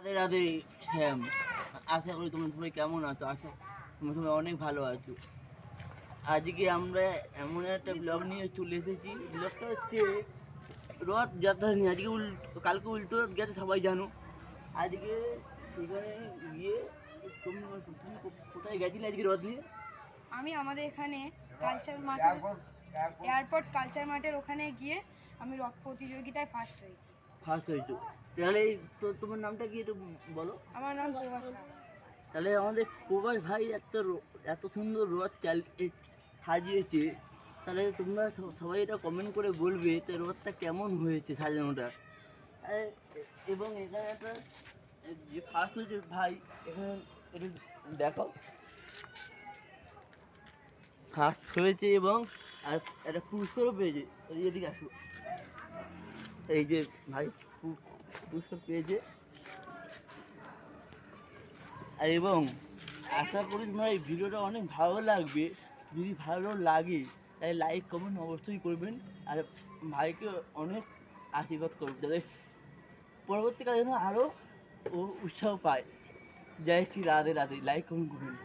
রাধে রাধে শ্যাম, আশা করি তোমরা সবাই কেমন আছো। তোমরা সবাই অনেক ভালো আছো। আজকে আমরা এমন একটা ব্লগ নিয়ে চলে এসেছি। ব্লগটা হচ্ছে রথযাত্রা নিয়ে। কালকে উল্টো রথ গেছে, সবাই জানো। আজকে সেখানে গিয়ে তুমি তুমি কোথায় গেছিলে আজকে রথ নিয়ে? আমি আমাদের এখানে কালচার মাঠের এয়ারপোর্ট কালচার মাঠের ওখানে গিয়ে আমি রথ প্রতিযোগিতায় ফার্স্ট হয়েছি। ফার্স্ট হয়েছো? তাহলে তো তোমার নামটা কি একটু বলো। আমার নাম প্রভাস। তাহলে আমাদের প্রভাস ভাই এত সুন্দর রথ সাজিয়েছে। তাহলে তোমরা সবাই এটা কমেন্ট করে বলবে তো রথটা কেমন হয়েছে সাজানোটা। এবং এখানে একটা যে ফার্স্ট হয়েছে ভাই, এখানে একটু দেখো ফার্স্ট হয়েছে এবং আর একটা পুরস্কারও পেয়েছে। এদিকে আসো, এই যে ভাই পুরস্কার পেয়েছে। আর এবং আশা করি তোমার এই ভিডিওটা অনেক ভালো লাগবে। যদি ভালো লাগে তাহলে লাইক কমেন্ট অবশ্যই করবেন। আর ভাইকে অনেক আশীর্বাদ করবেন যাতে পরবর্তীকালে যেন আরও ও উৎসাহ পায়। জয় শ্রী রাধে রাধে। লাইক কমেন্ট করবেন।